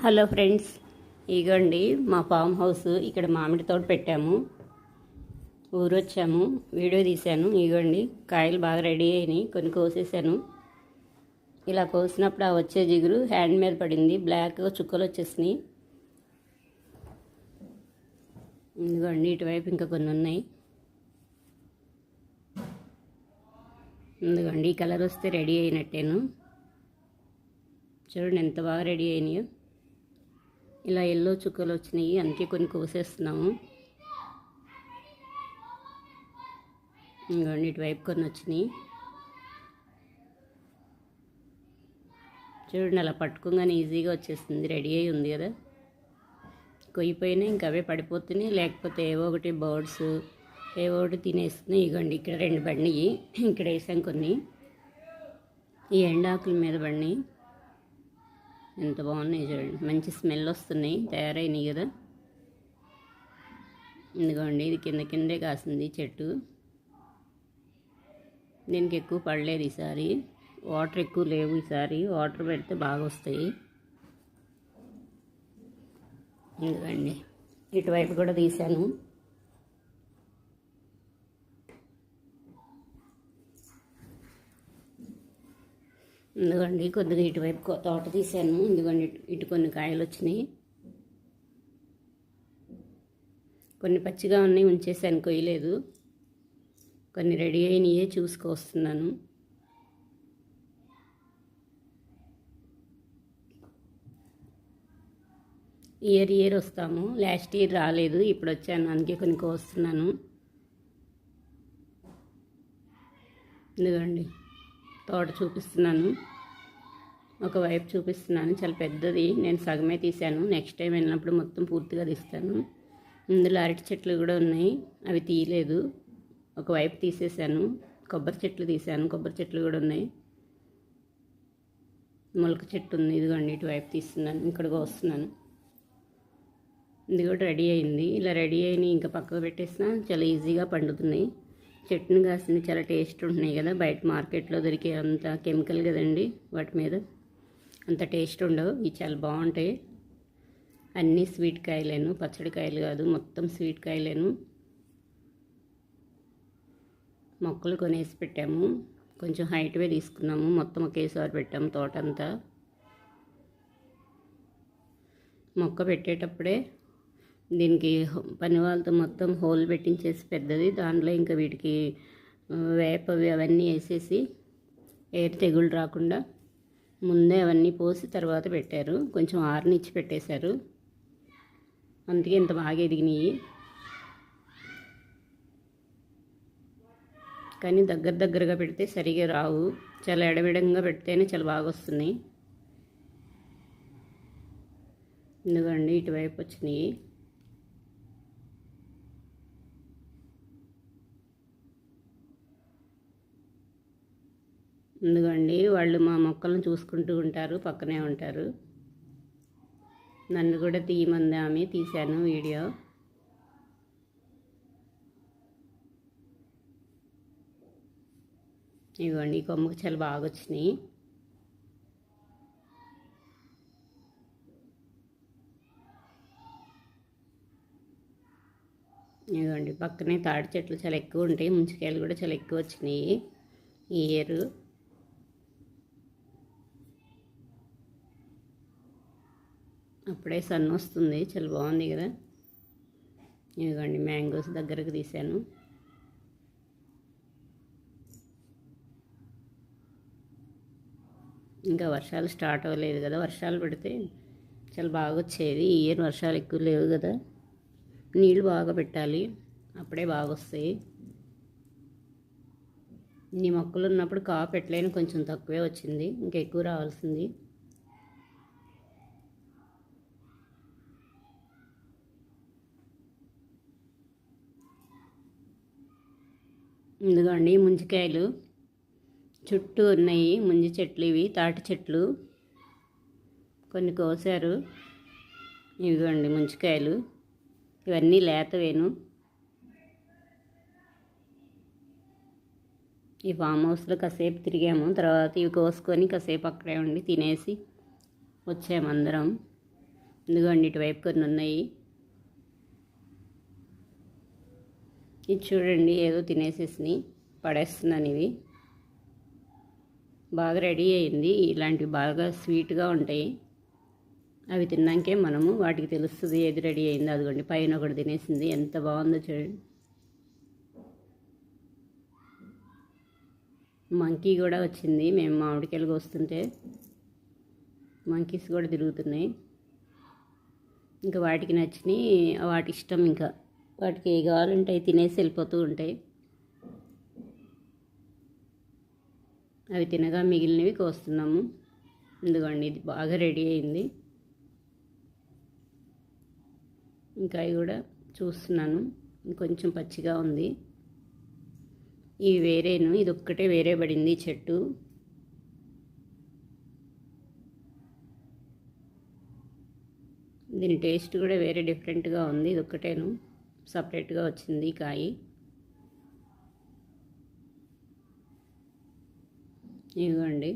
Hello friends, ఇగోండి మా farm house. ఇక్కడ మామిడి తోట పెట్టాము. ఊరొచ్చాము, వీడియో తీశాను. ఇగోండి కాయలు బాగా రెడీ అయినాయి, కొన్ని కోసేసాను. ఇలా కోసినప్పుడు ఆ వచ్చే జిగురు హ్యాండ్ మీద పడింది, బ్లాక్గా చుక్కలు వచ్చేసినాయి. ఇదిగోండి ఇటువైపు ఇంకా కొన్ని ఉన్నాయి. ఇదిగోండి ఈ కలర్ వస్తే రెడీ అయినట్టేను. చూడండి ఎంత బాగా రెడీ అయినాయో. ఇలా ఎల్లో చుక్కలు వచ్చినాయి, అందుకే కొన్ని కోసేస్తున్నాము. ఇంకోండి ఇటువైపు కొన్ని వచ్చినాయి. చూడండి అలా పట్టుకోగానే ఈజీగా వచ్చేస్తుంది, రెడీ అయి ఉంది కదా. కొయ్యిపోయినా ఇంకా అవే పడిపోతున్నాయి, లేకపోతే ఏవో ఒకటి బర్డ్స్ ఏవో ఒకటి తినేస్తున్నాయి. ఇగోండి ఇక్కడ రెండు బండియి, ఇక్కడ వేసాం కొన్ని. ఈ ఎండాకుల మీద బండి ఎంత బాగున్నాయి చూడండి, మంచి స్మెల్ వస్తున్నాయి, తయారైనాయి కదా. ఇదిగోండి ఇది కిందే కాసింది చెట్టు. దీనికి ఎక్కువ పడలేదు ఈసారి, వాటర్ ఎక్కువ లేవు. ఈసారి వాటర్ పెడితే బాగా వస్తాయి. ఇదిగోండి ఇటువైపు కూడా తీశాను. ఇదిగోండి కొద్దిగా ఇటువైపు తోట తీశాను. ఇదిగోండి ఇటు కొన్ని కాయలు వచ్చినాయి, కొన్ని పచ్చిగా ఉన్నాయి, ఉంచేసాను, కొయ్యలేదు. కొన్ని రెడీ అయినాయే చూసుకొస్తున్నాను. ఇయర్ వస్తాము, లాస్ట్ ఇయర్ రాలేదు, ఇప్పుడు వచ్చాను, అందుకే కొన్ని కోస్తున్నాను. ఇదిగోండి తోట చూపిస్తున్నాను, ఒకవైపు చూపిస్తున్నాను. చాలా పెద్దది, నేను సగమే తీశాను. నెక్స్ట్ టైం వెళ్ళినప్పుడు మొత్తం పూర్తిగా తీస్తాను. ఇందులో అరటి చెట్లు కూడా ఉన్నాయి, అవి తీయలేదు, ఒకవైపు తీసేసాను. కొబ్బరి చెట్లు తీసాను, కొబ్బరి చెట్లు కూడా ఉన్నాయి. మొలక చెట్టు ఉంది, ఇదిగోండి ఇటువైపు తీస్తున్నాను, ఇక్కడికి వస్తున్నాను. ఇది కూడా రెడీ అయింది. ఇలా రెడీ అయినాయి ఇంకా పక్కకు పెట్టేసినా చాలా ఈజీగా పండుతున్నాయి. చెట్టును కాసింది, చాలా టేస్ట్ ఉంటున్నాయి కదా. బయట మార్కెట్లో దొరికే అంత కెమికల్ కదండి, వాటి మీద అంత టేస్ట్ ఉండవు. ఇవి చాలా బాగుంటాయి. అన్నీ స్వీట్ కాయలేను, పచ్చడి కాయలు కాదు, మొత్తం స్వీట్ కాయలేను. మొక్కలు కొనేసి పెట్టాము, కొంచెం హైట్వే తీసుకున్నాము, మొత్తం ఒకేసారి పెట్టాము తోటంతా. మొక్క పెట్టేటప్పుడే దీనికి పని వాళ్ళతో మొత్తం హోల్ పెట్టించేసి పెద్దది, దాంట్లో ఇంకా వీటికి వేపవి అవన్నీ వేసేసి ఎయిర్ తెగులు రాకుండా ముందే అవన్నీ పోసి తర్వాత పెట్టారు. కొంచెం ఆరనిచ్చి పెట్టేశారు, అందుకే ఇంత బాగా ఎదిగినాయి. కానీ దగ్గరగా పెడితే సరిగా రావు, చాలా ఎడవిడంగా పెడితేనే చాలా బాగా వస్తున్నాయి. ఎందుకండి ఇటువైపు వచ్చినాయి. ఎందుకండి వాళ్ళు మా మొక్కలను చూసుకుంటూ ఉంటారు, పక్కనే ఉంటారు. నన్ను కూడా తీయమంది ఆమె, తీశాను వీడియో. ఇవ్వండి ఈ కొమ్మకు చాలా బాగా వచ్చినాయి. ఇదిగోండి పక్కనే తాడి చెట్లు చాలా ఎక్కువ ఉంటాయి, ముంచికాయలు కూడా చాలా ఎక్కువ వచ్చినాయి ఈ ఇయర్. అప్పుడే సన్ వస్తుంది, చాలా బాగుంది కదా. ఇదిగోండి మ్యాంగోస్ దగ్గరకు తీశాను. ఇంకా వర్షాలు స్టార్ట్ అవ్వలేదు కదా, వర్షాలు పడితే చాలా బాగా వచ్చేది. ఈ ఇయర్ వర్షాలు ఎక్కువ లేవు కదా, నీళ్ళు బాగా పెట్టాలి, అప్పుడే బాగా వస్తాయి. ఇన్ని మొక్కలు ఉన్నప్పుడు కాపు పెట్టలేని కొంచెం తక్కువే వచ్చింది, ఇంకా ఎక్కువ రావాల్సింది. ఇదిగోండి ముంజికాయలు చుట్టూ ఉన్నాయి, ముంజి చెట్లు ఇవి, తాటి చెట్లు కొన్ని కోసారు. ఇదిగోండి ముంజికాయలు, ఇవన్నీ లేతవేను. ఈ ఫామ్ హౌస్లో కాసేపు తిరిగాము, తర్వాత ఇవి కోసుకొని కాసేపు అక్కడే ఉండి తినేసి వచ్చాము అందరం. ఇదిగోండి ఇటువైపు కొన్ని ఉన్నాయి. ఇది చూడండి ఏదో తినేసేసి పడేస్తున్నాను. ఇవి బాగా రెడీ అయింది. ఇలాంటివి బాగా స్వీట్గా ఉంటాయి. అవి తిన్నాకే మనము వాటికి తెలుస్తుంది ఏది రెడీ అయింది. అదిగోండి పైన ఒకటి తినేసింది, ఎంత బాగుందో చూడండి. మంకీ కూడా వచ్చింది. మేము మామిడికాయలు వస్తుంటే మంకీస్ కూడా తిరుగుతున్నాయి. ఇంకా వాటికి నచ్చినాయి, వాటి ఇష్టం. ఇంకా వాటికి ఏ కావాలంటే అవి తినేసి వెళ్ళిపోతూ ఉంటాయి. అవి తినగా మిగిలినవి కోస్తున్నాము. ఎందుకండి ఇది బాగా రెడీ అయింది. ఇంకా అవి కూడా చూస్తున్నాను, ఇంకొంచెం పచ్చిగా ఉంది. ఇవి వేరేను, ఇది ఒక్కటే వేరే పడింది చెట్టు. దీని టేస్ట్ కూడా వేరే డిఫరెంట్గా ఉంది. ఇది ఒక్కటేను సపరేట్గా వచ్చింది కాయ. ఇదిగోండి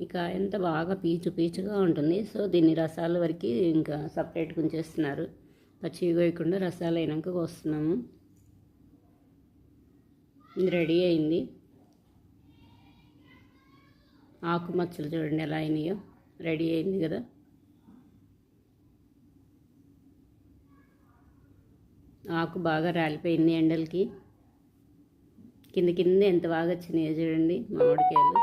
ఈ కాయ అంతా బాగా పీచుగా ఉంటుంది. సో దీన్ని రసాల వరకు ఇంకా సపరేట్గా ఉంచేస్తున్నారు. పచ్చివి కోయకుండా రసాలు అయినాక కోస్తున్నాము. ఇది రెడీ అయింది. ఆకు మచ్చలు చూడండి ఎలా అయినాయో. రెడీ అయింది కదా. ఆకు బాగా రాలిపోయింది ఎండలకి. కింద ఎంత బాగా వచ్చినాయో చూడండి మామిడికాయలు.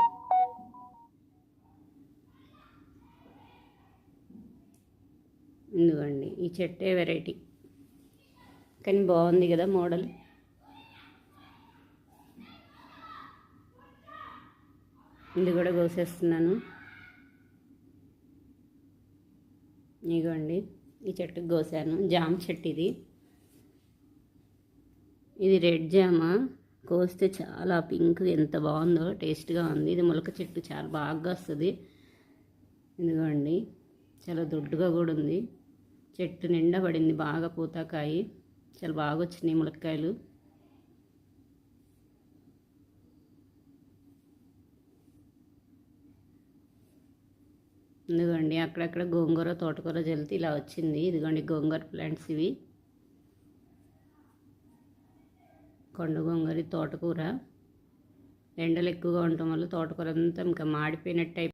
ఎందుకండి ఈ చెట్టే వెరైటీ, కానీ బాగుంది కదా మోడల్. ఇది కూడా కోసేస్తున్నాను. ఇదిగోండి ఈ చెట్టుకు కోసాను. జామ చెట్టు ఇది రెడ్ జామ. కోస్తే చాలా పింక్, ఎంత బాగుందో, టేస్ట్గా ఉంది. ఇది మొలక చెట్టు, చాలా బాగా వస్తుంది. ఇదిగోండి చాలా దొడ్డుగా కూడా ఉంది. చెట్టు నిండా పడింది బాగా పూతకాయ. చాలా బాగా వచ్చినాయి ములక్కాయలు. ఇదిగోండి అక్కడక్కడ గోంగూర తోటకూర జల్లితే ఇలా వచ్చింది. ఇదిగోండి గోంగూర ప్లాంట్స్ ఇవి. కొండ గోంగూర, తోటకూర. ఎండలు ఎక్కువగా ఉండటం వల్ల తోటకూర అంతా ఇంకా మాడిపోయినట్టు